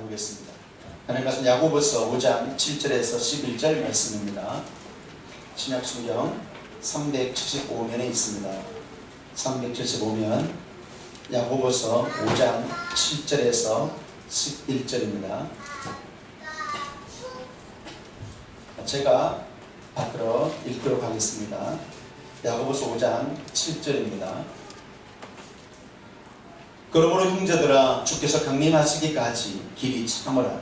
나누겠습니다. 하나님 말씀 야고보서 5장 7절에서 11절 말씀입니다. 신약성경 375면에 있습니다. 375면 야고보서 5장 7절에서 11절입니다. 제가 앞으로 읽도록 하겠습니다. 야고보서 5장 7절입니다. 그러므로 형제들아 주께서 강림하시기까지 길이 참으라.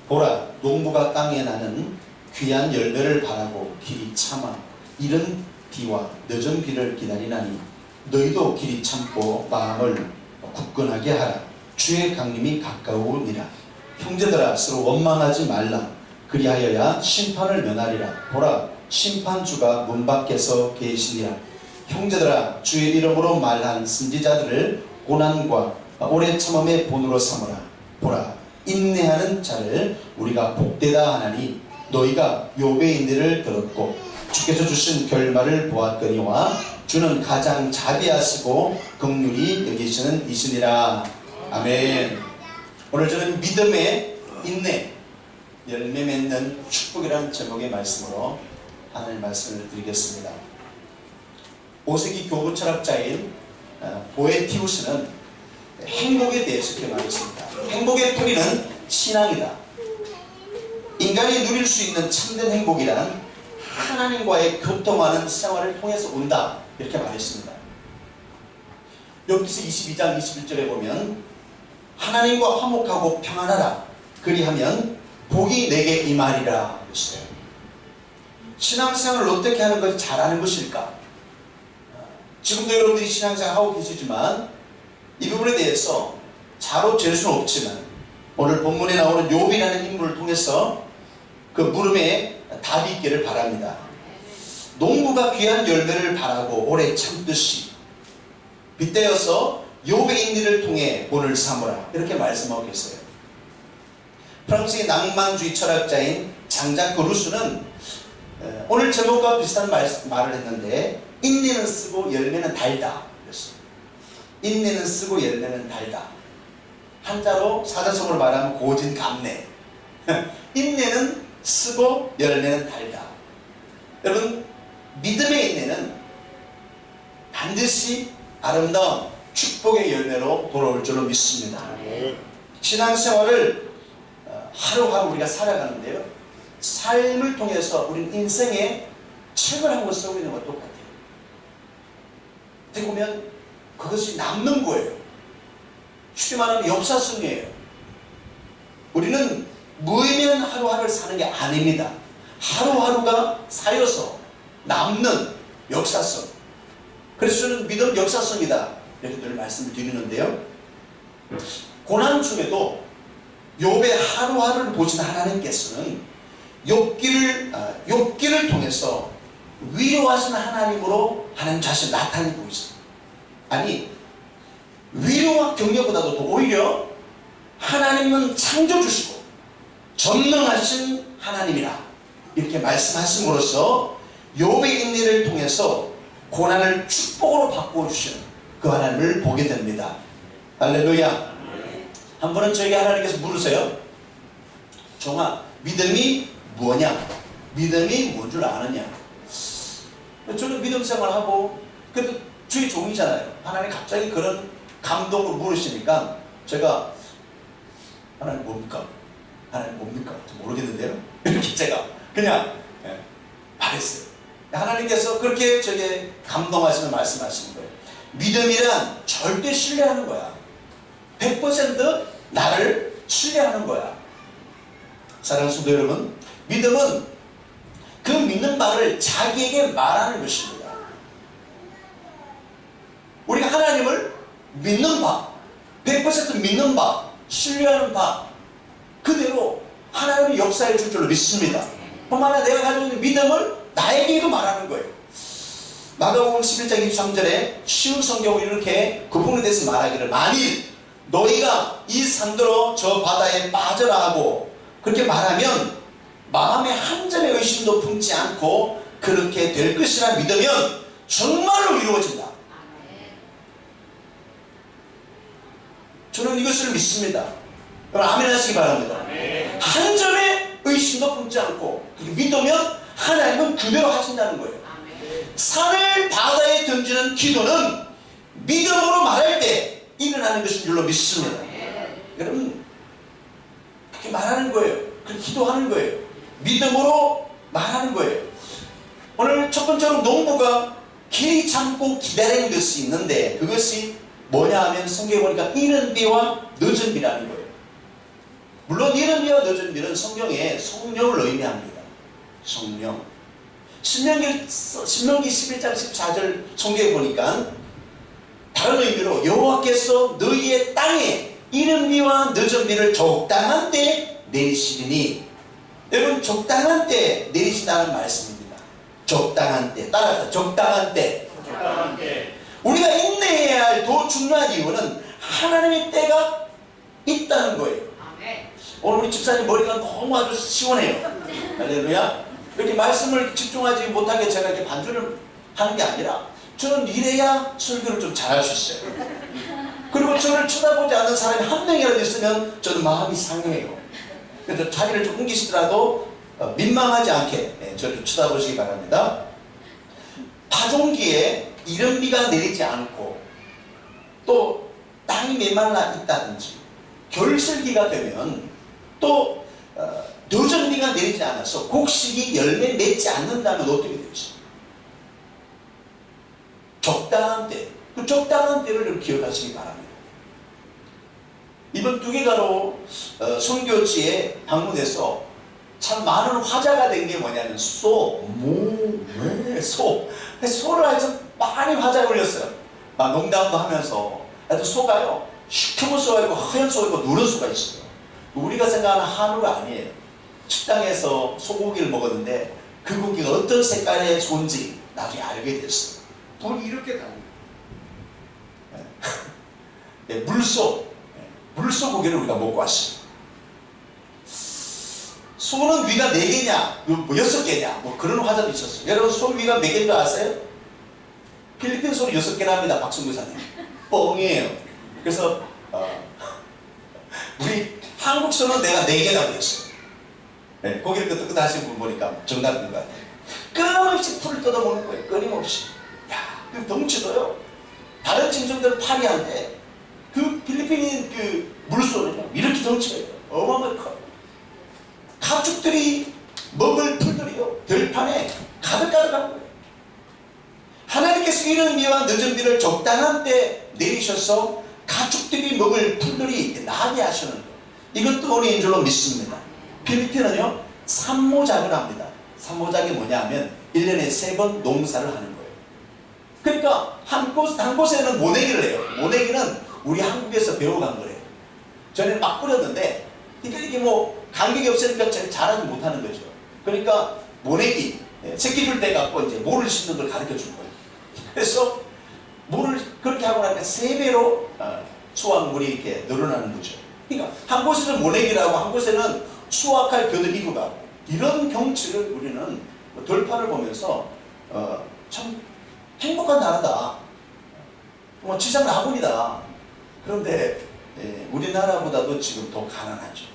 보라 농부가 땅에 나는 귀한 열매를 바라고 길이 참아 이른 비와 늦은 비를 기다리나니 너희도 길이 참고 마음을 굳건하게 하라. 주의 강림이 가까우니라. 형제들아 서로 원망하지 말라. 그리하여야 심판을 면하리라. 보라 심판주가 문 밖에서 계시니라. 형제들아 주의 이름으로 말한 선지자들을 고난과 오래 참음의 본으로 삼으라. 보라 인내하는 자를 우리가 복되다 하나니 너희가 욥의 인내를 들었고 주께서 주신 결말을 보았거니와 주는 가장 자비하시고 긍휼히 여기시는 이시니라. 아멘. 오늘 저는 믿음의 인내 열매 맺는 축복이라는 제목의 말씀으로 하나님 말씀을 드리겠습니다. 5세기 교부 철학자인 보에티우스는 행복에 대해서 이렇게 말했습니다. 행복의 뿌리는 신앙이다. 인간이 누릴 수 있는 참된 행복이란 하나님과의 교통하는 생활을 통해서 온다. 이렇게 말했습니다. 욥기서 22장 21절에 보면 하나님과 화목하고 평안하라. 그리하면 복이 내게 임하리라 그랬어요. 신앙생활을 어떻게 하는 것이 잘하는 것일까? 지금도 여러분들이 신앙생활 하고 계시지만 이 부분에 대해서 자로 잴 수는 없지만 오늘 본문에 나오는 욥이라는 인물을 통해서 그 물음에 답이 있기를 바랍니다. 농부가 귀한 열매를 바라고 오래 참듯이 빗대어서 욥의 인내를 통해 본을 삼으라. 이렇게 말씀하고 계세요. 프랑스의 낭만주의 철학자인 장자크 루스는 오늘 제목과 비슷한 말을 했는데 인내는 쓰고 열매는 달다 그랬어요. 인내는 쓰고 열매는 달다. 한자로 사자성어로 말하면 고진감래. 인내는 쓰고 열매는 달다. 여러분 믿음의 인내는 반드시 아름다운 축복의 열매로 돌아올 줄로 믿습니다. 신앙생활을 하루하루 우리가 살아가는데요, 삶을 통해서 우리는 인생의 책을 한 권 쓰고 있는 것과 똑같아요. 어떻게 보면 그것이 남는 거예요. 쉽게 말하면 역사성이에요. 우리는 무의미한 하루하루를 사는 게 아닙니다. 하루하루가 쌓여서 남는 역사성. 그래서 저는 믿음 역사성이다 이렇게 늘 말씀을 드리는데요, 고난 중에도 욥의 하루하루를 보신 하나님께서는 욥기를 통해서 위로하시는 하나님으로 하나님 자신을 나타내고 있어요. 아니 위로와 격려보다도 더 오히려 하나님은 창조주시고 전능하신 하나님이라 이렇게 말씀하심으로써 욥의 인내를 통해서 고난을 축복으로 바꿔주시는 그 하나님을 보게 됩니다. 할렐루야. 한 번은 저에게 하나님께서 물으세요. 종아 믿음이 뭐냐? 믿음이 뭔 줄 아느냐? 저는 믿음 생활하고 그래도 주의 종이잖아요. 하나님 갑자기 그런 감동을 물으시니까 제가 하나님 뭡니까? 하나님 뭡니까? 모르겠는데요. 이렇게 제가 그냥 말했어요. 하나님께서 그렇게 저에게 감동하시면 말씀하시는 거예요. 믿음이란 절대 신뢰하는 거야. 100% 나를 신뢰하는 거야. 사랑하는 성도 여러분, 믿음은 그 믿는 바를 자기에게 말하는 것입니다. 우리가 하나님을 믿는 바, 100% 믿는 바, 신뢰하는 바 그대로 하나님이 역사해 줄 줄로 믿습니다. 뿐만 아니라 내가 가지고 있는 믿음을 나에게도 말하는 거예요. 마가복음 11장 23절에 쉬운 성경을 이렇게 그 부분에 대해서 말하기를, 만일 너희가 이 산더러 저 바다에 빠져라 하고 그렇게 말하면 마음에 한 점의 의심도 품지 않고 그렇게 될 것이라 믿으면 정말로 이루어진다. 저는 이것을 믿습니다. 여러분 아멘 하시기 바랍니다. 한 점의 의심도 품지 않고 믿으면 하나님은 그대로 하신다는 거예요. 산을 바다에 던지는 기도는 믿음으로 말할 때 일어나는 것인 줄로 믿습니다. 여러분 그렇게 말하는 거예요. 그렇게 기도하는 거예요. 믿음으로 말하는 거예요. 오늘 첫 번째로 농부가 길이 참고 기다리는 것이 있는데 그것이 뭐냐 하면 성경에 보니까 이른 비와 늦은 비라는 거예요. 물론 이른 비와 늦은 비는 성경에 성령을 의미합니다. 성령. 신명기 11장 14절 성경에 보니까 다른 의미로 여호와께서 너희의 땅에 이른 비와 늦은 비를 적당한 때 내리시리니, 여러분 적당한 때 내리신다는 말씀입니다. 적당한 때. 따라서 적당한 때. 적당한 때. 우리가 인내해야 할 더 중요한 이유는 하나님의 때가 있다는 거예요. 오늘 우리 집사님 머리가 너무 아주 시원해요. 할렐루야. 이렇게 말씀을 집중하지 못하게 제가 이렇게 반주를 하는 게 아니라 저는 이래야 설교를 좀 잘할 수 있어요. 그리고 저를 쳐다보지 않는 사람이 한 명이라도 있으면 저는 마음이 상해요. 그래서 자리를 좀 옮기시더라도 민망하지 않게 저를 쳐다보시기 바랍니다. 파종기에 이른 비가 내리지 않고 또 땅이 메말라 있다든지 결실기가 되면 또 늦은 비가 내리지 않아서 곡식이 열매 맺지 않는다면 어떻게 되지? 적당한 때, 그 적당한 때를 기억하시기 바랍니다. 이번 두개가로 선교지에 방문해서 참 많은 화제가 된 게 뭐냐면 소를 해서 많이 화제가 걸렸어요. 막 농담도 하면서 소가요 시커먼 소가 있고 하얀 소가 있고 누런 소가 있어요. 우리가 생각하는 한우가 아니에요. 식당에서 소고기를 먹었는데 그 고기가 어떤 색깔의 소인지 나중에 알게 됐어요. 불이 이렇게 나옵니다. 네, 물소 고기를 우리가 먹고 왔어요. 소는 위가 4개냐 뭐 6개냐 뭐 그런 화자도 있었어요. 여러분 소 위가 몇 개인 줄 아세요? 필리핀 소는 6개나 합니다. 박성규사님 뻥이에요. 그래서 우리 한국 소는 내가 4개나 그랬어요. 네, 고기를 끄떡끄떡 하시는 분 보니까 정답인 것 같아요. 끊임없이 풀을 뜯어먹는 거예요. 끊임없이. 야, 그 덩치도요 다른 짐승들은 파리한데 그 필리핀인 그 물소는요 이렇게 덩치가 있어요. 어마어마하게 커요. 가축들이 먹을 풀들이요 들판에 가득가득한 거예요. 하나님께서 이른 비와 늦은 비를 적당한 때 내리셔서 가축들이 먹을 풀들이 나게 하시는 거예요. 이것도 은혜인 줄로 믿습니다. 필리핀은요 산모작을 합니다. 산모작이 뭐냐 하면 1년에 3번 농사를 하는 거예요. 그러니까 한 곳에는 모내기를 해요. 모내기는 우리 한국에서 배워간 거예요. 전에는 막 뿌렸는데 이게 뭐 간격이 없으니까 잘하지 못하는 거죠. 그러니까 모내기 새끼 줄 때 갖고 이제 모를 씹는 걸 가르쳐 준 거예요. 그래서 모를 그렇게 하고 나니까 3배로 수확물이 이렇게 늘어나는 거죠. 그러니까 한 곳에는 모내기라고 한 곳에는 수확할 겨드기고 가고 이런 경치를 우리는 돌판을 보면서 참 행복한 나라다. 뭐 지상 낙원이다. 그런데 우리나라보다도 지금 더 가난하죠.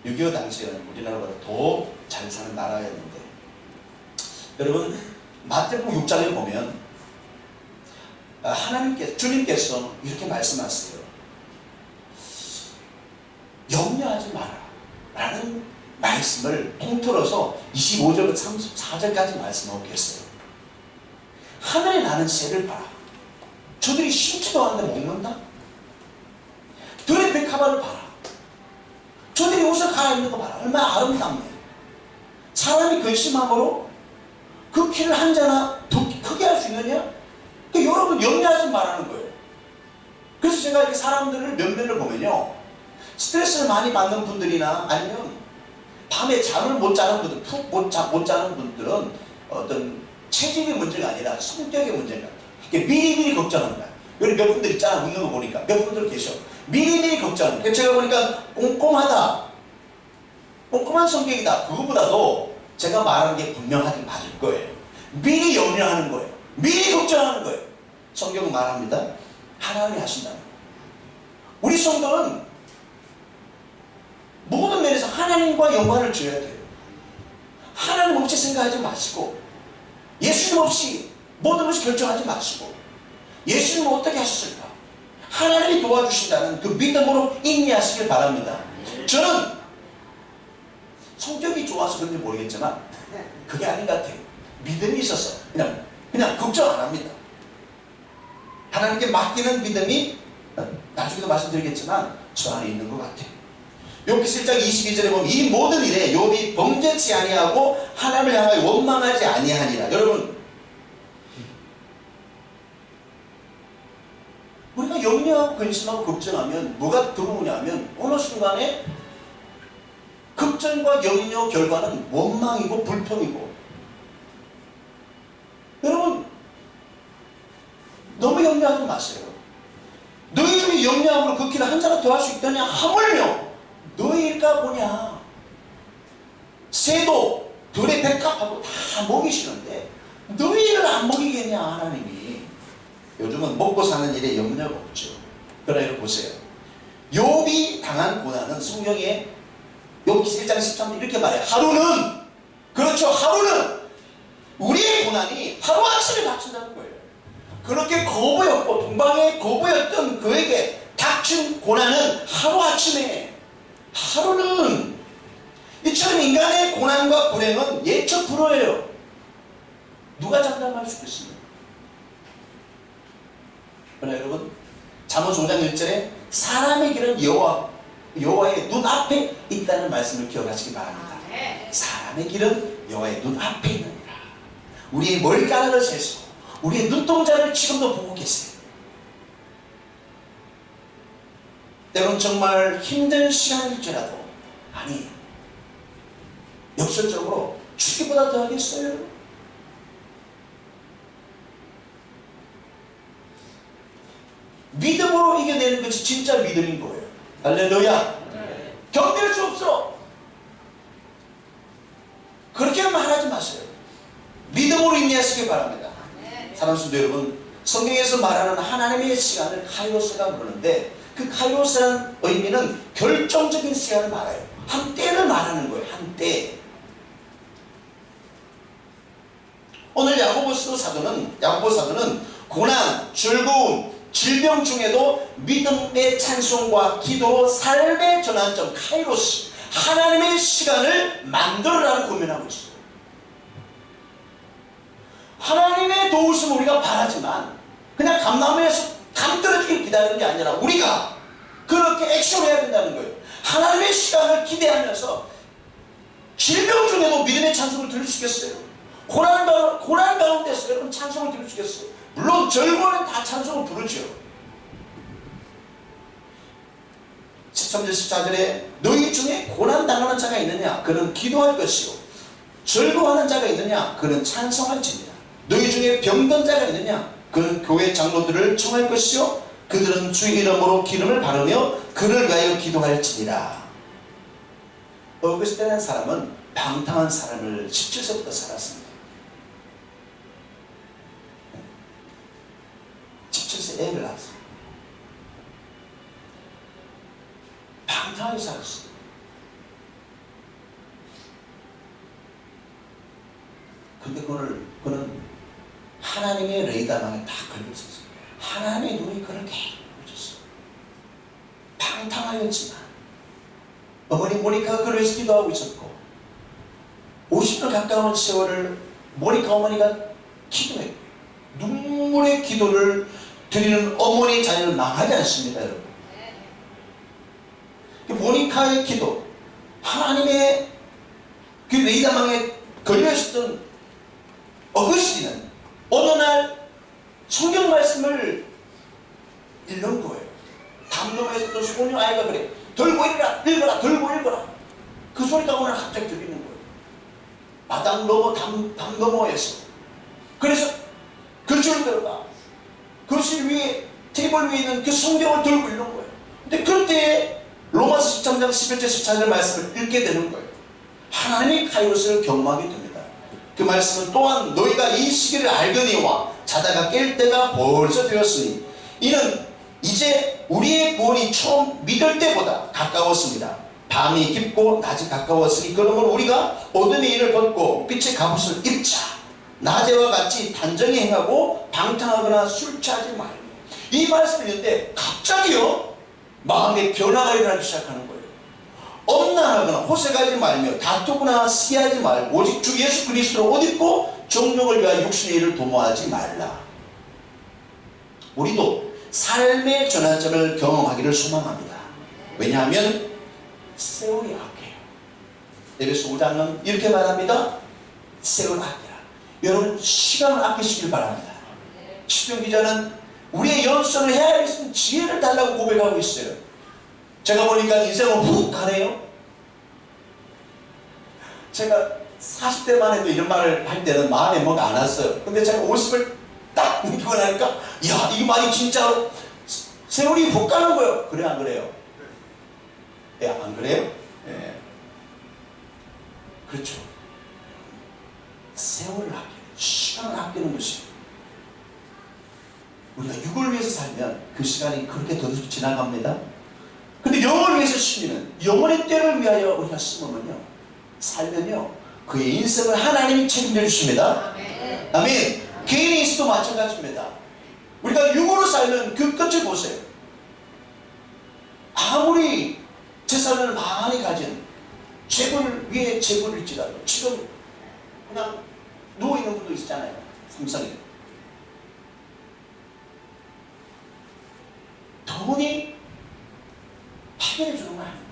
6.25 당시에는 우리나라보다 더 잘 사는 나라였는데 여러분 마태복음 6장에 보면 주님께서 이렇게 말씀하세요. 염려하지 마라 라는 말씀을 통틀어서 25절부터 34절까지 말씀하고 계세요. 하늘에 나는 새를 봐라. 저들이 심지도 않는데 먹는다. 들의 백합화를 봐라. 저들이 옷을 갈아입는 거 봐라. 얼마나 아름답네. 사람이 근심함으로 그 피를 한 자나 더 크게 할 수 있느냐? 그러니까 여러분 염려하지 말라는 거예요. 그래서 제가 이렇게 사람들을 면면을 보면요 스트레스를 많이 받는 분들이나 아니면 밤에 잠을 못 자는 분들, 푹 못 자는 분들은 어떤 체질의 문제가 아니라 성격의 문제인 것 같아요. 미리미리 걱정하는 거야. 여기 몇 분들 있잖아. 웃는 거 보니까 몇 분들 계셔. 미리미리 걱정하는 거야. 제가 보니까 꼼꼼한 성격이다. 그거보다도 제가 말하는 게 분명하게 맞을 거예요. 미리 염려하는 거예요. 미리 걱정하는 거예요. 성경은 말합니다. 하나님이 하신다는 거예요. 우리 성도는 모든 면에서 하나님과 연관을 줘야 돼요. 하나님 없이 생각하지 마시고, 예수님 없이 모든 것을 결정하지 마시고, 예수님은 어떻게 하셨을까? 하나님이 도와주신다는 그 믿음으로 인내하시길 바랍니다. 저는 성격이 좋아서 그런지 모르겠지만 그게 아닌 것 같아요. 믿음이 있어서 그냥 걱정 안 합니다. 하나님께 맡기는 믿음이 나중에도 말씀드리겠지만 저 안에 있는 것 같아요. 욥기 7장 22절에 보면 이 모든 일에 욥이 범죄치 아니하고 하나님을 향하여 원망하지 아니하니라. 여러분, 우리가 염려하고 근심하고 걱정하면 뭐가 들어오냐면 어느 순간에 걱정과 염려 결과는 원망이고 불평이고, 여러분 너무 염려하지 마세요. 너희 중에 염려함으로 그 길을 한 자가 더할 수 있다냐? 하물며 너희일까 보냐. 새도 들의 백합하고 다 먹이시는데 너희를 안 먹이겠냐 하나님이. 요즘은 먹고 사는 일에 염려가 없죠. 그러나 이거 보세요. 욥이 당한 고난은 성경에 욥기 1장 13절 이렇게 말해요. 하루는, 그렇죠, 하루는 우리의 고난이 하루아침에 닥친다는 거예요. 그렇게 거부였고 동방의 거부였던 그에게 닥친 고난은 하루아침에, 하루는, 이처럼 인간의 고난과 불행은 예측 불허예요. 누가 장담할 수 있겠습니까? 그러나 여러분, 잠언 5장 1절에 사람의 길은 여호와의 눈앞에 있다는 말씀을 기억하시기 바랍니다. 사람의 길은 여호와의 눈앞에 있느니라. 우리의 머리카락을 세시고 우리의 눈동자를 지금도 보고 계세요. 때로는 정말 힘든 시간일지라도, 아니 역설적으로 죽기보다 더 하겠어요? 믿음으로 이겨내는 것이 진짜 믿음인 거예요. 할렐루야. 견딜 수 없어. 그렇게 말하지 마세요. 믿음으로 인내하시기 바랍니다. 사랑하는 성도 여러분, 성경에서 말하는 하나님의 시간을 카이로스가 부르는데 그 카이로스라는 의미는 결정적인 시간을 말해요. 한 때를 말하는 거예요. 한 때. 오늘 야고보 사도는 고난, 즐거움, 질병 중에도 믿음의 찬송과 기도로 삶의 전환점 카이로스, 하나님의 시간을 만들어라고 고민하고 있어요. 하나님의 도우심을 우리가 바라지만 그냥 감나무에서 감 떨어지길 기다리는 게 아니라 우리가 그렇게 액션해야 된다는 거예요. 하나님의 시간을 기대하면서 질병 중에도 믿음의 찬송을 들을 수 있겠어요? 고난 가운데서 여러분 찬송을 들을 수 있겠어요? 물론 절고는 다 찬송을 부르죠. 13절 14절에 너희 중에 고난당하는 자가 있느냐? 그는 기도할 것이요. 절거하는 자가 있느냐? 그는 찬송할지니라. 너희 중에 병든 자가 있느냐? 그는 교회 장로들을 청할 것이요. 그들은 주의 이름으로 기름을 바르며 그를 위하여 기도할지니라. 어거스틴이라는 사람은 방탕한 삶을 17세부터 살았습니다. 17세 애를 낳았어요. 방탕하게 살았어요. 근데 그는 하나님의 레이더망에 딱 걸렸었어요. 하나님의 눈이 그를 계속 보셨어요. 방탕하였지만 어머니 모니카가 그를 위해서 기도하고 있었고 50년 가까운 세월을 모니카 어머니가 기도했고 눈물의 기도를 드리는 어머니 자녀는 망하지 않습니다, 여러분. 모니카의 기도, 하나님의 그 레이더망에 걸려있었던 어거스틴은 어느 날 성경 말씀을 읽는 거예요. 담론에 있었던 소녀 아이가 그래. 들고 읽어라, 들고 읽어라. 그 소리가 오늘 갑자기 들리는 거예요. 마당 넘어 담 너머에서. 그래서 글씨를 들어가. 글씨 위에, 테이블 위에 있는 그 성경을 들고 읽는 거예요. 근데 그때 로마서 13장 11절 14절 말씀을 읽게 되는 거예요. 하나님이 카이로스를 경험하게 됩니다. 그 말씀은 또한 너희가 이 시기를 알거니와 자다가 깰 때가 벌써 되었으니 이는 이제 우리의 구원이 처음 믿을 때보다 가까웠습니다. 밤이 깊고 낮이 가까웠으니 그러므로 우리가 어둠의 일을 벗고 빛의 갑옷을 입자. 낮에와 같이 단정히 행하고 방탕하거나 술 취하지 말고. 이 말씀을 읽는데 갑자기요 마음의 변화가 일어나기 시작하는 거예요. 엄난하거나 호색하지 말며 다투거나 시기하지 말고 오직 주 예수 그리스도로 옷 입고 정욕을 위하여 육신의 일을 도모하지 말라. 우리도 삶의 전환점을 경험하기를 소망합니다. 왜냐하면 세월이 아껴요. 에베소 5장은 이렇게 말합니다. 세월 아끼라. 여러분 시간을 아끼시길 바랍니다. 시편 기자는 우리의 연습을 해야 할 지혜를 달라고 고백하고 있어요. 제가 보니까 인생은 훅 가네요. 제가 40대만 해도 이런 말을 할 때는 마음에 뭐가 안 왔어요. 근데 제가 50을 딱 느끼고 나니까 야, 이 말이 진짜 세월이 훅 가는 거예요. 그래 안 그래요? 예, 안 그래요? 예. 그렇죠. 세월을 아끼는, 시간을 아끼는 것이 우리가 육을 위해서 살면 그 시간이 그렇게 더 지나갑니다. 근데 영을 위해서 쓰면 영원의 때를 위하여 우리가 쓰면요 살면요 그의 인생을 하나님이 책임져 주십니다. 아멘. 개인의 인생도 마찬가지입니다. 우리가 육으로 살면 그 끝을 보세요. 아무리 재산을 많이 가진 재벌 위에 재벌일지라도 지금 그냥 누워있는 분도 있잖아요. 삼성에 돈이 해결해 주는 거 아니에요.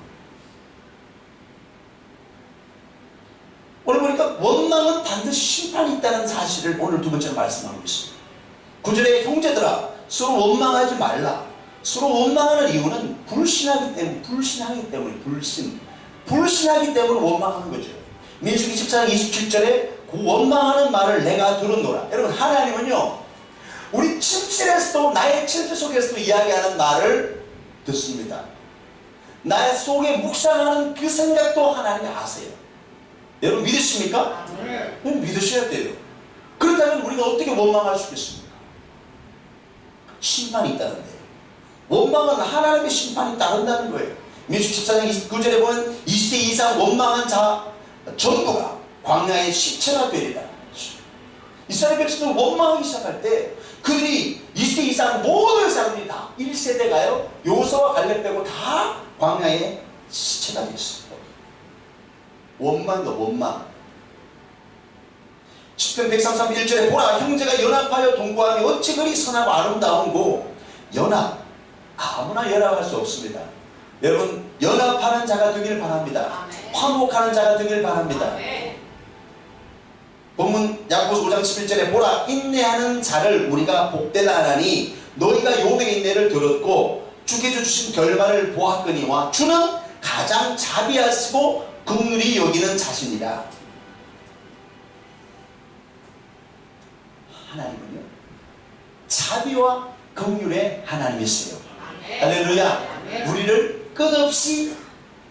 오늘 보니까 원망은 반드시 심판이 있다는 사실을 오늘 두 번째로 말씀하고 있습니다. 9절에 형제들아 서로 원망하지 말라. 서로 원망하는 이유는 불신하기 때문에 불신하기 때문에 원망하는 거죠. 민수기 14장 27절에 그 원망하는 말을 내가 들었노라. 여러분 하나님은요 우리 침실에서도 나의 침실 속에서도 이야기하는 말을 듣습니다. 나의 속에 묵상하는 그 생각도 하나님이 아세요. 여러분 믿으십니까? 네. 믿으셔야 돼요. 그렇다면 우리가 어떻게 원망할 수 있겠습니까? 심판이 있다는데 원망은 하나님의 심판이 따른다는 거예요. 민수기 14장 29절에 보면 20대 이상 원망한 자 전부가 광야의 시체가 되리라. 이스라엘 백성들 원망하기 시작할 때 그들이 20대 이상 모든 사람들이 다 1세대가요 요소와 갈렙 빼고 다 광야의 시체가 됐습니다. 원망도 원망. 시편 131절에 보라 형제가 연합하여 동거하며 어찌 그리 선하고 아름다운고. 연합 아무나 연합할 수 없습니다. 여러분 연합하는 자가 되길 바랍니다. 화목하는 자가 되길 바랍니다. 본문 야고보서 5장 11절에 보라 인내하는 자를 우리가 복되다 하나니 너희가 욥의 인내를 들었고 주께서 주신 결말을 보았거니와 주는 가장 자비하시고 긍휼히 여기는 자신이라. 하나님은요 자비와 긍휼의 하나님이세요. 할렐루야. 우리를 끝없이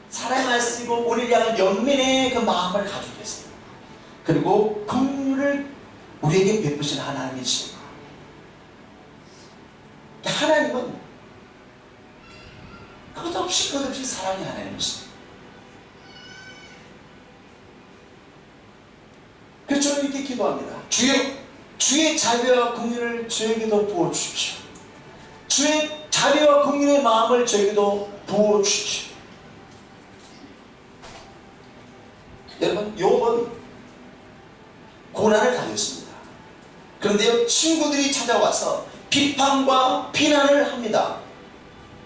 사랑하시고 우리를 향한 연민의 그 마음을 가지고 계세요. 그리고 긍휼을 우리에게 베푸신 하나님이시죠. 하나님은 끝없이 사랑의 하나님이시죠. 그래서 저는 이렇게 기도합니다. 주의 자비와 긍휼을 저에게도 부어주십시오. 주의 자비와 긍휼의 마음을 저에게도 부어주십시오. 여러분 욥은 고난을 당했습니다. 그런데요 친구들이 찾아와서 비판과 비난을 합니다.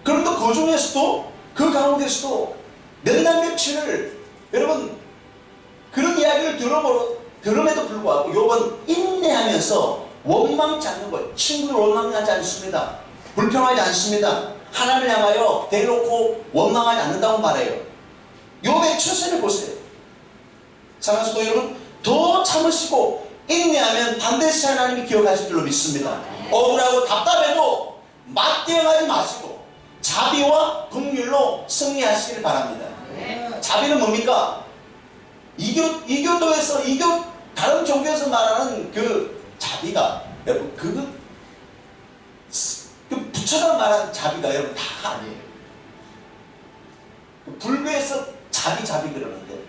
그런데 그 중에서도 그 가운데서도 몇 날 며칠을 여러분 그런 이야기를 들음에도 불구하고 욥은 인내하면서 원망치 않는 거예요. 친구를 원망하지 않습니다. 불평하지 않습니다. 하나님을 향하여 대놓고 원망하지 않는다고 말해요. 욥의 처세를 보세요. 사랑하는 성도 여러분 더 참으시고 인내하면 반드시 하나님이 기억하실 줄로 믿습니다. 억울하고 답답해도 맞대응하지 마시고 자비와 긍휼로 승리하시길 바랍니다. 자비는 뭡니까? 이교도에서 다른 종교에서 말하는 그 자비가 여러분 그 부처가 말하는 자비가 여러분 다 아니에요. 불교에서 자비 그러는데,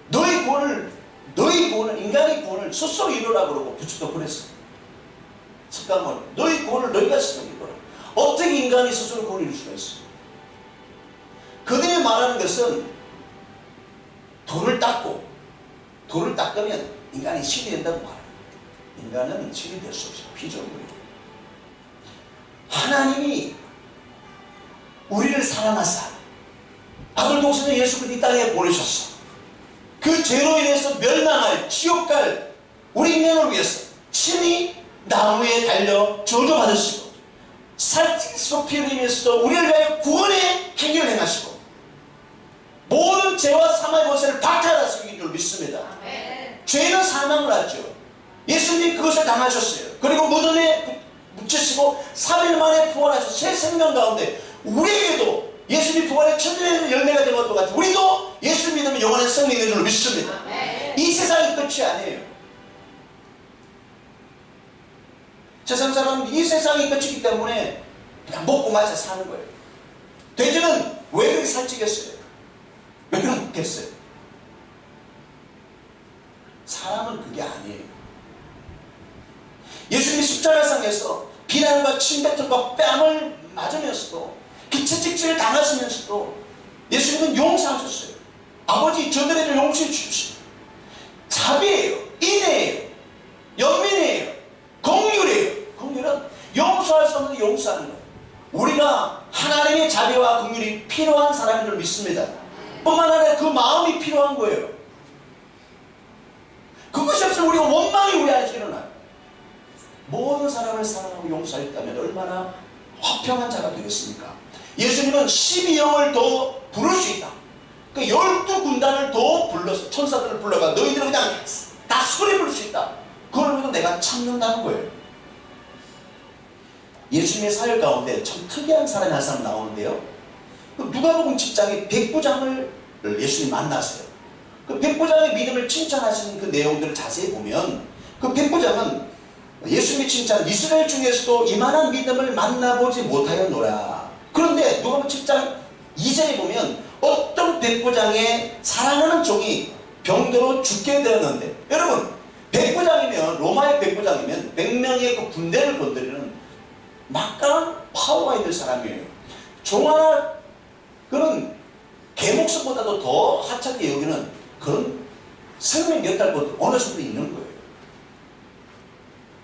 너희 구원을 인간의 구원을 스스로 이루라 그러고 부처도 그랬어. 석가모니, 너희 구원을 너희가 스스로 이루라. 어떻게 인간이 스스로 구원을 이룰 수가 있어? 그들이 말하는 것은 돌을 닦으면 인간이 신이 된다고 말합니다. 인간은 신이 될 수 없어요. 피조물이에요. 하나님이 우리를 사랑하사 아들 독생자 예수 그리스도 이 땅에 보내셨어. 그 죄로 인해서 멸망할 지옥 갈 우리 인간을 위해서 친히 나무에 달려 저주받으시고 살찌시고 피를 흘리면서도 우리를 위하여 구원의 행위를 행하시고 모든 죄와 사망의 권세를 박탈하시는 줄 믿습니다. 아멘. 죄는 사망을 하죠. 예수님이 그것을 당하셨어요. 그리고 무덤에 묻히시고 3일 만에 부활하셔서 새 생명 가운데 우리에게도 예수님이 부활의 천년의 열매가 된 것과 같이 우리도 예수 믿으면 영원한 생명이 있는 줄 믿습니다. 아멘. 이 세상이 끝이 아니에요. 세상 사람은 이 세상이 끝이기 때문에 그냥 먹고 마셔 사는 거예요. 돼지는 왜 그렇게 살찌겠어요? 왜 그렇게 먹겠어요? 사람은 그게 아니에요. 예수님이 십자가상에서 비난과 침뱉음과 뺨을 맞으면서도 기체직질을 당하시면서도 예수님은 용서하셨어요. 아버지 저들에게 용서해 주십시오. 자비예요. 인애예요. 연민이에요. 긍휼이에요. 긍휼은 용서할 수 없는 용서하는 거예요. 우리가 하나님의 자비와 긍휼이 필요한 사람인 줄 믿습니다. 뿐만 아니라 그 마음이 필요한 거예요. 그것이 없으면 우리가 원망이 우리 안에서 일어나요. 모든 사람을 사랑하고 용서했다면 얼마나 화평한 자가 되겠습니까? 예수님은 12영을 더 부를 수 있다. 그 12군단을 더 불러서 천사들을 불러가 너희들은 그냥 다 소리 부를 수 있다. 그러면 내가 참는다는 거예요. 예수님의 사역 가운데 참 특이한 사람이 한 사람 나오는데요. 누가복음 10장에 백부장을 예수님 만났어요. 그 백부장의 믿음을 칭찬하시는 그 내용들을 자세히 보면 그 백부장은 예수님이 칭찬 이스라엘 중에서도 이만한 믿음을 만나보지 못하였노라. 그런데 누가복음 10장 2절에 보면 어떤 백부장의 사랑하는 종이 병들어 죽게 되었는데, 여러분 백부장이면 로마의 백부장이면 100명의 그 군대를 건드리는 막강한 파워가 있는 사람이에요. 종 하나 그런 개목수보다도 더 하찮게 여기는 그런 생명 몇 달보다 어느 정도 있는 거예요.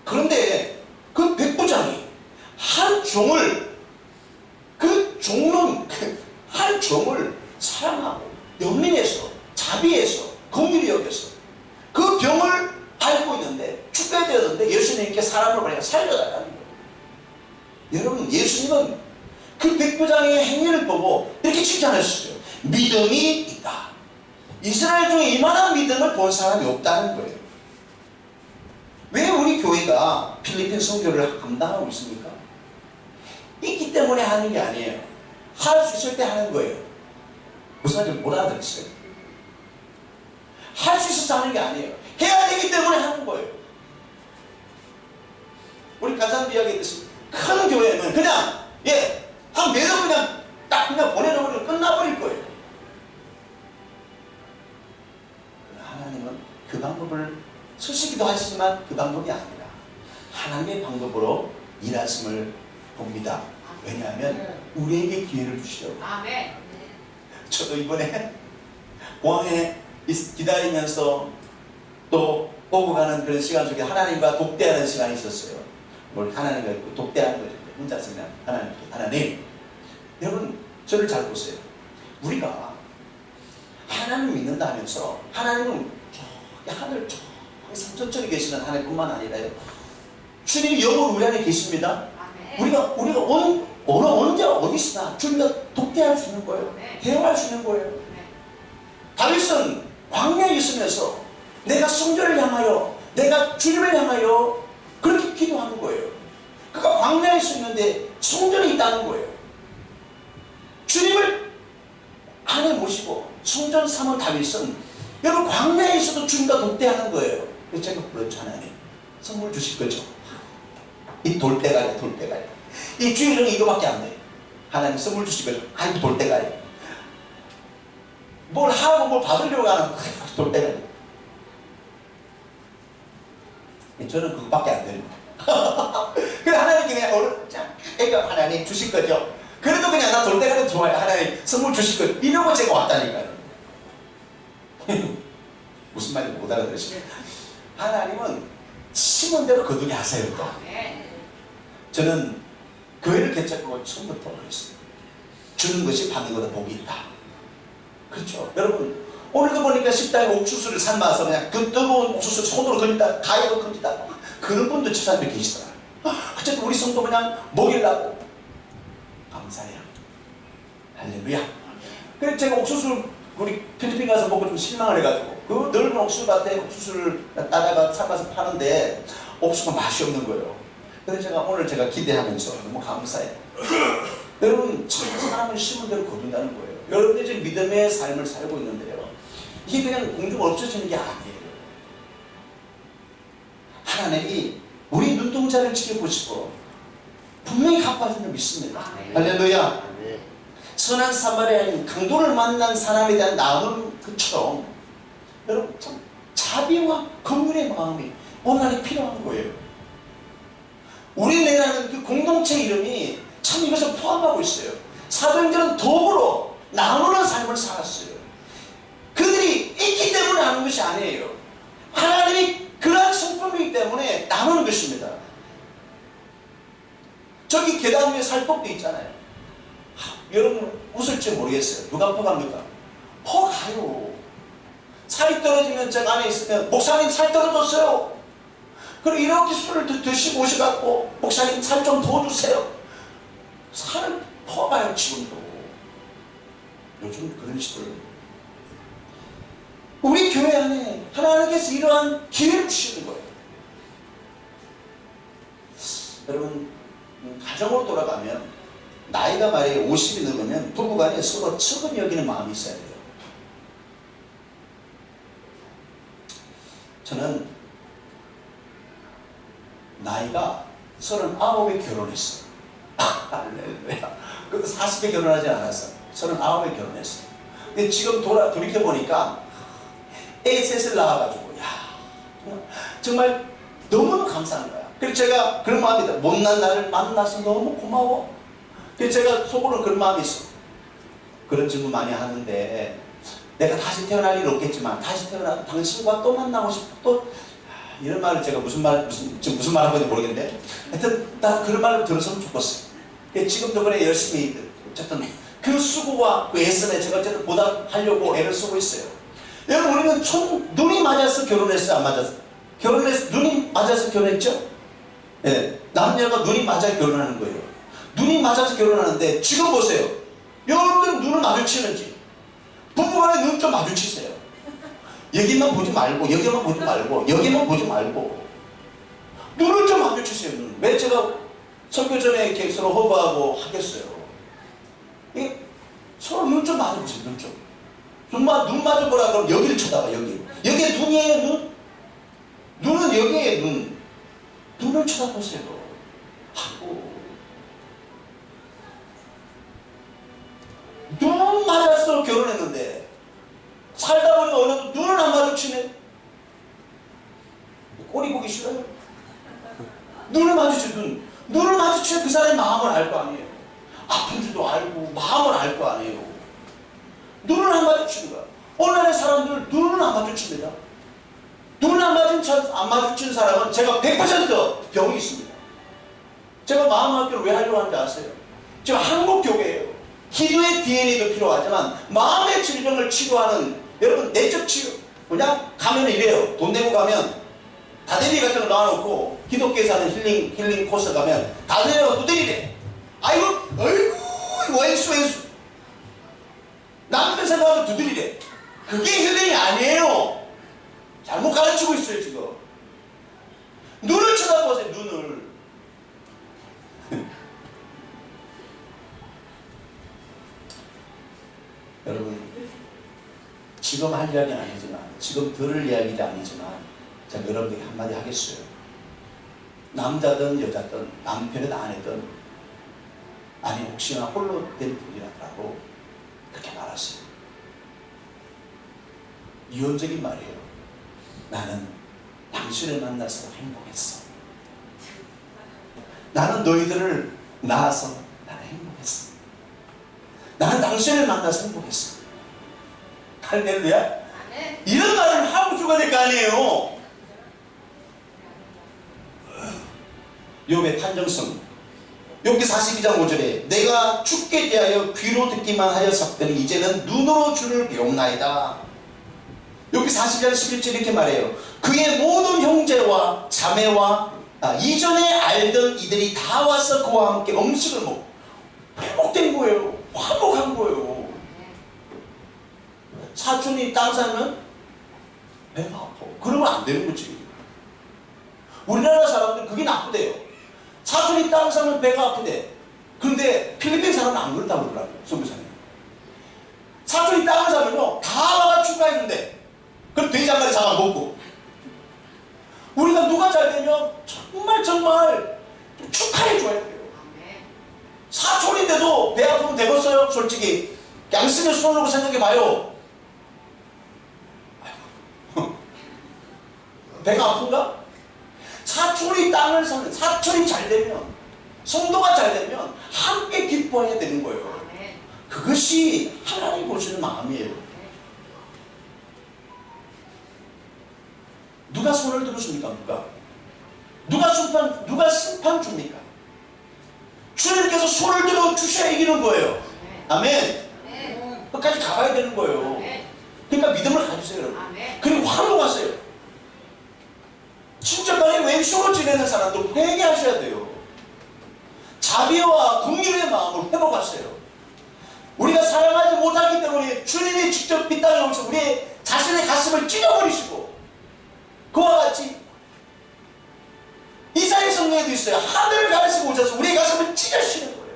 그런데 그 백부장이 한 종을 한 종을 사랑하고 연민해서 자비해서 긍휼히 여겨서 그 병을 앓고 있는데 죽게 되었는데 예수님께 사람을 보내서 살려달라는 거예요. 여러분 예수님은 그 백부장의 행위를 보고 이렇게 칭찬하셨어요. 믿음이 있다. 이스라엘 중에 이만한 믿음을 본 사람이 없다는 거예요. 왜 우리 교회가 필리핀 선교를 감당하고 있습니까? 있기 때문에 하는 게 아니에요. 할 수 있을 때 하는 거예요. 무슨 말인지 못 알아듣겠어요? 할 수 있어서 하는 게 아니에요. 해야 되기 때문에 하는 거예요. 우리 간사님 이야기했듯이 큰 교회는 그냥 한 매달 그냥 보내놓으면 끝나버릴 거예요. 하나님은 그 방법을 쓰시기도 하시지만 그 방법이 아니라 하나님의 방법으로 일하심을 봅니다. 왜냐하면 우리에게 기회를 주시려고. 아멘. 저도 이번에 공항에 기다리면서 또 오고 가는 그런 시간 속에 하나님과 독대하는 시간이 있었어요. 뭘 하나님과 독대하는 거죠. 혼자서 그냥 하나님. 여러분 저를 잘 보세요. 우리가 하나님을 믿는다면서 하나님은 저기 하늘 저기 삼천천에 계시는 하나님뿐만 아니라요. 주님이 영원 우리 안에 계십니다. 우리가 언제 어디서나 주님과 독대할 수 있는 거예요. 대화할 수 있는 거예요. 다윗은 광야에 있으면서 내가 성전을 향하여 내가 주님을 향하여 그렇게 기도하는 거예요. 그가 광야에 있었는데 성전에 있다는 거예요. 주님을 안에 모시고 성전 삼은 다윗은 여러분 광야에 있어도 주님과 독대하는 거예요. 그래서 제가 그렇죠. 하나님 선물 주실 거죠. 이 돌대가리 이 주일은 이거밖에 안 돼요. 하나님 선물 주시거든. 아이고 돌대가리. 뭘 하고 뭘 받으려고 하는 돌대가리. 저는 그거밖에 안 됩니다. 그래 하나님께 그냥 애가 하나님 주실 거죠. 그래도 그냥 나 돌대가리 좋아해. 하나님 선물 주실 거죠. 이러고 제가 왔다니까요. 무슨 말인지 못 알아들으시네. 하나님은 심은 대로 거두게 하세요. 또. 저는 교회를 개척하고 처음부터 그랬어요. 주는 것이 받는 것보다 복이 있다. 그렇죠. 여러분 오늘도 보니까 식당에 옥수수를 삶아서 그냥 그 뜨거운 옥수수를 손으로 건지다 가위로 건지다 그런 분도 집사님이 계시더라고요. 어쨌든 우리 성도 그냥 먹이려고 감사해요. 할렐루야. 그래서 제가 옥수수를 우리 필리핀 가서 먹고 좀 실망을 해가지고 그 넓은 옥수수밭에 옥수수를 따다가 삶아서 파는데 옥수수가 맛이 없는 거예요. 그래서 제가 오늘 기대하면서 너무 감사해요. 여러분 사람을 심은 대로 거둔다는 거예요. 여러분들이 지금 믿음의 삶을 살고 있는데요. 이게 그냥 공중 없어지는 게 아니에요. 하나님이 우리 눈동자를 지켜보시고 분명히 갚아주는 줄 믿습니다. 할렐루야. 선한 사마리아인 강도를 만난 사람에 대한 나눔 그처럼 여러분 참 자비와 긍휼의 마음이 오늘날에 필요한 거예요. 우리네라는 그 공동체 이름이 참 이것을 포함하고 있어요. 사도행전은 도구로 나누는 삶을 살았어요. 그들이 있기 때문에 하는 것이 아니에요. 하나님이 그러한 성품이기 때문에 나누는 것입니다. 저기 계단 위에 살법도 있잖아요. 여러분 웃을지 모르겠어요. 누가 퍼갑니까? 퍼가요. 살이 떨어지면 제가 안에 있으면 목사님 살 떨어졌어요. 그리고 이렇게 술을 드시고 오셔갖고 목사님 살 좀 더 주세요. 살을 퍼가요. 지금도. 요즘 그런 시대예요. 우리 교회 안에 하나님께서 이러한 기회를 주시는 거예요. 여러분 가정으로 돌아가면 나이가 말이에요 50이 넘으면 부부간에 서로 측은 여기는 마음이 있어야 돼요. 저는 나이가 39에 결혼했어요. 할렐루야. 그래도 40에 결혼하지 않았어요. 39에 결혼했어요. 근데 지금 돌이켜보니까 애 셋을 낳아가지고 정말 너무너무 감사한 거야. 그래서 제가 그런 마음이다. 못난 나를 만나서 너무 고마워. 그래서 제가 속으로 그런 마음이 있어. 그런 질문 많이 하는데 내가 다시 태어날 일은 없겠지만 다시 태어나서 당신과 또 만나고 싶어. 또 이런 말을 제가 무슨 말 한 건지 모르겠는데 하여튼 나 그런 말을 들었으면 좋겠어요. 지금도 그래 열심히 어쨌든 그 수고와 그 애씀에 제가 어쨌든 보답하려고 애를 쓰고 있어요. 여러분 우리는 눈이 맞아서 결혼했어요? 안 맞아서? 눈이 맞아서 결혼했죠? 네. 남녀가 눈이 맞아 결혼하는 거예요. 눈이 맞아서 결혼하는데 지금 보세요. 여러분들 눈을 마주치는지 부부간에 눈 좀 마주치세요. 여기만 보지 말고 여기만 보지 말고 여기만 보지 말고 눈을 좀 마주치세요. 눈. 왜 제가 설교 전에 이렇게 서로 허브하고 하겠어요. 서로 눈 좀 마주보세요. 눈 좀. 눈 마주보라 그러면 여기를 쳐다봐. 여기에 눈이에요. 눈. 눈은 여기에 눈. 눈을 쳐다보세요. 하고 눈 맞아서 결혼했는데 살다 보니까 어느덧 눈을 안 마주치네. 꼴이 보기 싫어요. 눈을 마주치 눈을 마주치면 그 사람의 마음을 알 거 아니에요. 아픈 줄도 알고 마음을 알 거 아니에요. 눈을 안 마주치는 거야. 오늘의 사람들 눈을 안 마주칩니다. 눈을 안 마주치는 사람은 제가 100% 병이 있습니다. 제가 마음학교를 왜 하려고 하는지 아세요? 지금 한국 교회예요. 기도의 DNA도 필요하지만 마음의 질병을 치료하는 여러분 내적 치료 그냥 가면 이래요. 돈 내고 가면 다대리 같은 거 놔놓고 기독교에서 하는 힐링 코스 가면 다대리가 두드리래. 아이고 왼수 남편 생각하면 두드리래. 그게 힐링이 아니에요. 잘못 가르치고 있어요 지금. 눈을 쳐다보세요. 눈을. 여러분 지금 할 이야기는 아니지만 지금 들을 이야기도 아니지만 제가 여러분에게 한마디 하겠어요. 남자든 여자든 남편이든 아내든 아니 혹시나 홀로 된 분이라고 그렇게 말하세요. 이혼적인 말이에요. 나는 당신을 만나서 행복했어. 나는 너희들을 낳아서 나는 행복했어. 나는 당신을 만나서 행복했어. 할렐루야. 이런 말을 하고 죽어야 될 거 아니에요. 욥의 판정성. 욥기 42장 5절에 내가 죽게 대하여 귀로 듣기만 하였었더니 이제는 눈으로 주를 배움나이다. 욥기 42장 11절 이렇게 말해요. 그의 모든 형제와 자매와 이전에 알던 이들이 다 와서 그와 함께 음식을 먹고 회복된 거예요. 화목한 거예요. 사촌이 땅 사면 배가 아파. 그러면 안 되는 거지. 우리나라 사람들 그게 나쁘대요. 사촌이 땅 사면 배가 아프대. 그런데 필리핀 사람은 안 그렇다고 그러더라고요. 선교사님. 사촌이 땅을 사면요 다 와가 축하해준대. 그럼 돼지 한 마리 잡아 먹고. 우리가 누가 잘 되면 정말 좀 축하해줘야 돼요. 사촌인데도 배 아프면 되겠어요? 솔직히 양심의 손으로 생각해봐요. 배가 아픈가? 사촌이 땅을 사는, 사촌이 잘 되면, 성도가 잘 되면 함께 기뻐해야 되는 거예요. 그것이 하나님 보시는 마음이에요. 누가 손을 들어줍니까? 누가 심판 줍니까? 주님께서 손을 들어 주셔야 이기는 거예요. 아멘. 끝까지 가봐야 되는 거예요. 그러니까 믿음을 가지세요, 여러분. 그리고 화목하세요. 진짜 만약에 왼쪽으로 지내는 사람들 회개하셔야 돼요. 자비와 긍휼의 마음을 회복하세요. 우리가 사랑하지 못하기 때문에 주님이 직접 이 땅에 오셔서 우리의 자신의 가슴을 찢어버리시고, 그와 같이 이사야 성경에도 있어요. 하늘을 가르치고 오셔서 우리의 가슴을 찢으시는 거예요.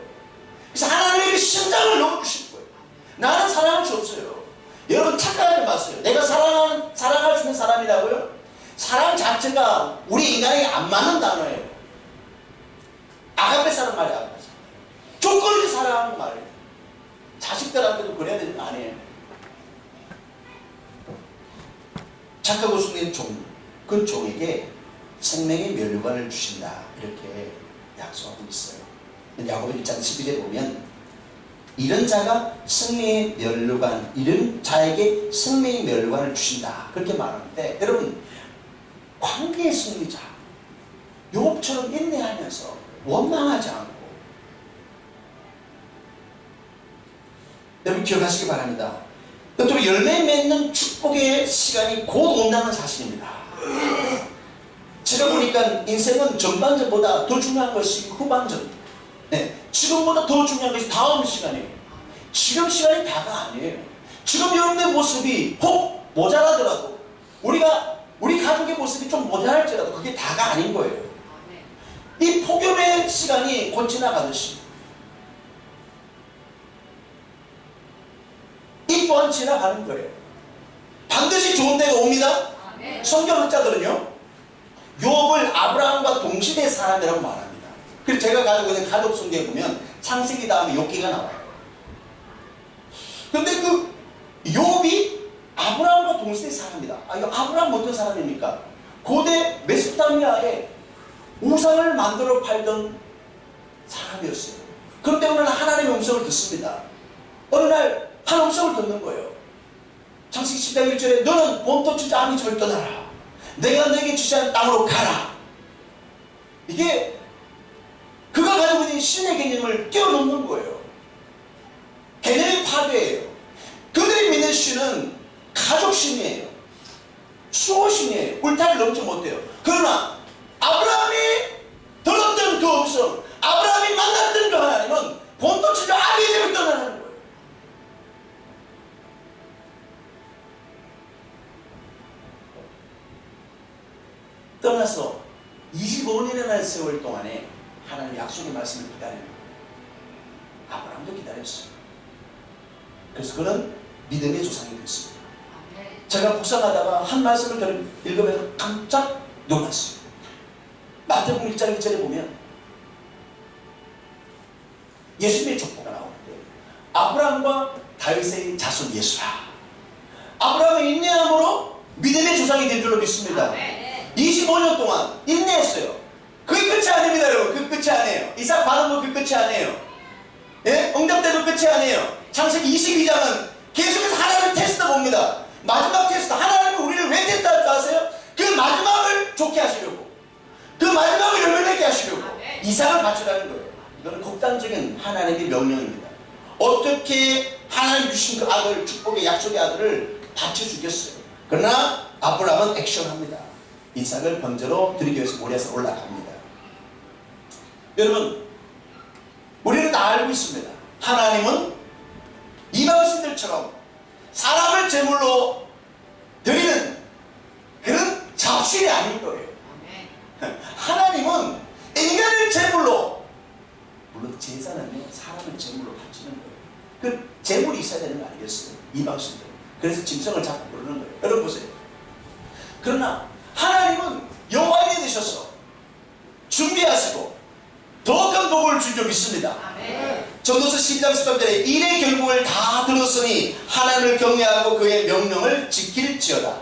그래서 하나님의 심장을 넣어주시는 거예요. 나는 사랑할 수 없어요. 여러분 착각하지 마세요. 내가 사랑할 수 있는 사람이라고요? 사랑 자체가 우리 인간에게 안 맞는 단어예요. 아가페사는 말이야. 아가페사. 조건 없이 사랑하는 말이에요. 자식들한테도 그래야 되는 거 아니에요. 작가 교수님 그 종에게 생명의 면류관을 주신다. 이렇게 약속하고 있어요. 야고보 1장 12절에 보면 이런 자가 생명의 면류관, 이런 자에게 생명의 면류관을 주신다. 그렇게 말하는데 여러분 관계의 승리자 욥처럼 인내하면서 원망하지 않고 여러분 기억하시기 바랍니다. 또 열매 맺는 축복의 시간이 곧 온다는 사실입니다. 제가 보니까 인생은 전반전보다 더 중요한 것이 후반전. 네, 지금보다 더 중요한 것이 다음 시간이에요. 지금 시간이 다가 아니에요. 지금 여러분의 모습이 혹 모자라더라도 우리 가족의 모습이 좀 모자랄지라도 그게 다가 아닌 거예요. 이 폭염의 시간이 곧 지나가듯이 이 또한 지나가는 거예요. 반드시 좋은 때가 옵니다. 성경 학자들은요 욥을 아브라함과 동시대의 사람이라고 말합니다. 그래서 제가 가지고 있는 가족 성경에 보면 창세기 다음에 욥기가 나와요. 근데 그 욥이 아브라함과 동시대의 사람이다. 이거 아브라함 어떤 사람입니까? 고대 메소포타미아에 우상을 만들어 팔던 사람이었어요. 그런데 어느 날 하나님의 음성을 듣습니다. 어느 날 한 음성을 듣는 거예요. 창세기 10장 1절에 너는 본토 주자 아미처를 떠나라. 내가 너에게 주시한 땅으로 가라. 이게 그가 가지고 있는 신의 개념을 뛰어넘는 거예요. 개념의 파괴예요. 그들이 믿는 신은 가족신이에요. 수호신이에요. 울타리를 넘지 못해요. 그러나 아브라함이 들었던 그 음성, 아브라함이 만났던 그 하나님은 본토 주자 아비에게를 떠나는 거예요. 떠나서 25년이라는 세월 동안에 하나님 약속의 말씀을 기다립니다. 아브라함도 기다렸어요. 그래서 그는 믿음의 조상이 됐습니다. 제가 묵상하다가 한 말씀을 읽으면서 깜짝 놀랐어요. 마태복음 1장 1절에 보면 예수님의 족보가 나오는데 아브라함과 다윗의 자손 예수라. 아브라함은 인내함으로 믿음의 조상이 된 줄로 믿습니다. 25년 동안 인내했어요. 그게 끝이 아닙니다, 여러분. 그 끝이 아니에요. 이삭 받은 거 그 끝이 아니에요. 예? 응답대로 끝이 아니에요. 창세기 22장은 계속해서 하나님을 테스트 봅니다. 마지막 테스트. 하나님은 우리를 왜 테스트할 줄 아세요? 그 마지막을 좋게 하시려고, 그 마지막을 열매맺게 하시려고 이삭을 바치라는 거예요. 이거는 극단적인 하나님의 명령입니다. 어떻게 하나님 주신 그 아들, 축복의 약속의 아들을 바쳐주겠어요. 그러나 아브라함은 액션합니다. 이삭을 번제로 드리기 위해서 모리아산에 올라갑니다. 여러분, 우리는 다 알고 있습니다. 하나님은 이방신들처럼 사람을 제물로 드리는 그런 잡신이 아닐 거예요. 하나님은 인간을 제물로, 물론 제사는요 사람을 제물로 바치는 거예요. 그 제물이 있어야 되는 거 아니겠어요? 이방신들. 그래서 짐승을 잡고 그러는 거예요. 여러분 보세요. 그러나 하나님은 여호와인이 되셔서 준비하시고 더 큰 복을 줄 줄 믿습니다. 전도서 12장 13절에 일의 결국을 다 들었으니 하나님을 경외하고 그의 명령을 지킬지어다.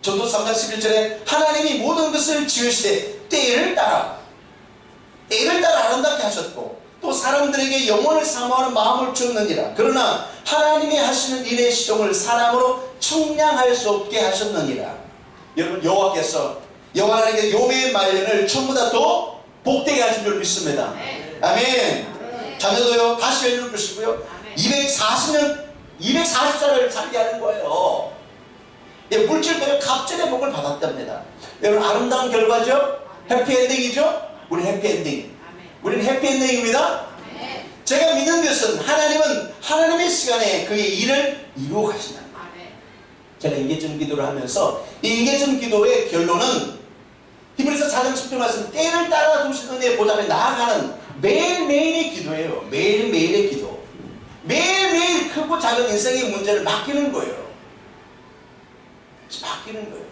전도서 3장 11절에 하나님이 모든 것을 지으시되 때를 따라 아름답게 하셨고 또 사람들에게 영혼을 사모하는 마음을 주었느니라. 그러나 하나님이 하시는 일의 시종을 사람으로 측량할 수 없게 하셨느니라. 여러분, 여호와께서 여호와 하나님께 요배의 말년을 전부 다 더 복되게 하신 줄 믿습니다. 아멘. 자녀도요 다시 열려 주시고요 240살을 살게 하는 거예요. 물질대로 갑절의 복을 받았답니다. 여러분, 아름다운 결과죠? 해피엔딩이죠? 우리 해피엔딩. 우리는 해피엔딩입니다. 제가 믿는 것은 하나님은 하나님의 시간에 그의 일을 이루어 가신다. 제가 인계점 기도를 하면서 이 인계점 기도의 결론은 히브리서 4장 10절 말씀, 때를 따라 두시는 내 보좌에 나아가는 매일매일의 기도예요. 매일매일의 기도. 매일매일 크고 작은 인생의 문제를 맡기는 거예요. 맡기는 거예요.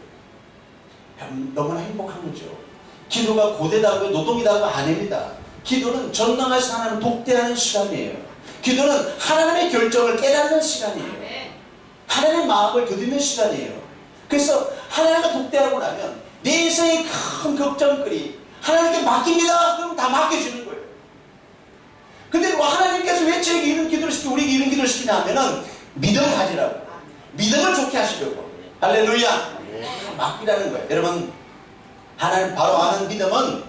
너무나 행복한 거죠. 기도가 고되다고 노동이다고 아닙니다. 기도는 전능하신 하나님을 독대하는 시간이에요. 기도는 하나님의 결정을 깨닫는 시간이에요. 하나님의 마음을 듣는 시간이에요. 그래서 하나님과 독대하고 나면 내 인생의 큰 걱정거리 하나님께 맡깁니다. 그럼 다 맡겨주는 거예요. 근데 뭐 하나님께서 왜 저에게 이런 기도를 시키고 우리에게 이런 기도를 시키냐 하면은 믿음을 가지라고, 믿음을 좋게 하시려고. 할렐루야. 다 맡기라는 거예요. 여러분, 하나님 바로 아는 믿음은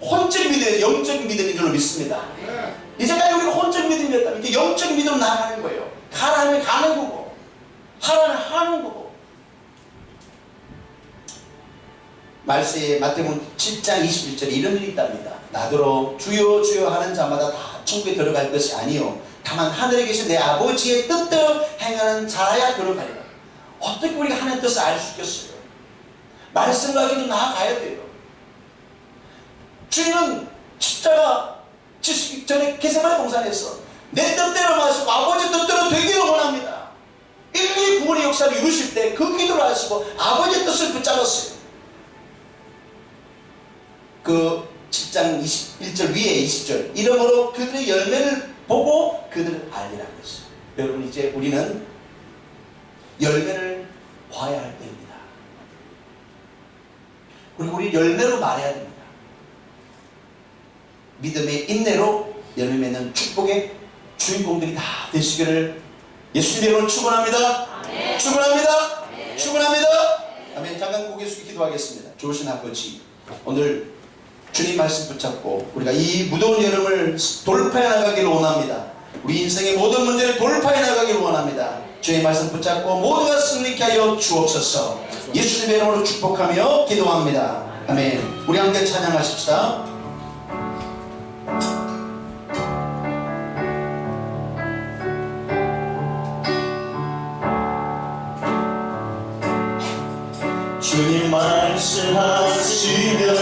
혼적 믿음이에요. 영적 믿음인 줄로 믿습니다. 이제까지 우리가 혼적 믿음이었다면 이렇게 영적 믿음으로 나아가는 거예요. 가라면 가는 거고 하라면 하는 거고. 말세에 마태복음 7장 21절에 이런 일이 있답니다. 나더러 주여 주여 하는 자마다 다 천국에 들어갈 것이 아니요 다만 하늘에 계신 내 아버지의 뜻대로 행하는 자야 들어가리라. 어떻게 우리가 하나님의 뜻을 알 수 있겠어요? 말씀과 기도 나아가야 돼요. 주님은 십자가 지시기 전에 겟세마네 동산에서 내 뜻대로 마시고 아버지 뜻대로 되기를 원합니다. 인류의 구원의 역사를 이루실 때 그 기도를 하시고 아버지의 뜻을 붙잡았어요. 그 7장 21절 위에 20절 이러므로 그들의 열매를 보고 그들을 알리라고 했어요. 여러분, 이제 우리는 열매를 봐야 할 때입니다. 그리고 우리 열매로 말해야 됩니다. 믿음의 인내로 열매 맺는 축복의 주인공들이 다 되시기를 예수님의 이름으로 축원합니다. 아멘. 축원합니다. 아멘. 축원합니다. 아멘. 잠깐 고개 숙여 기도하겠습니다. 좋으신 아버지, 오늘 주님 말씀 붙잡고 우리가 이 무더운 여름을 돌파해 나가기를 원합니다. 우리 인생의 모든 문제를 돌파해 나가기를 원합니다. 주의 말씀 붙잡고 모두가 승리케 하여 주옵소서. 예수님의 이름으로 축복하며 기도합니다. 아멘. 우리 함께 찬양하십시다. 주님 말씀하시며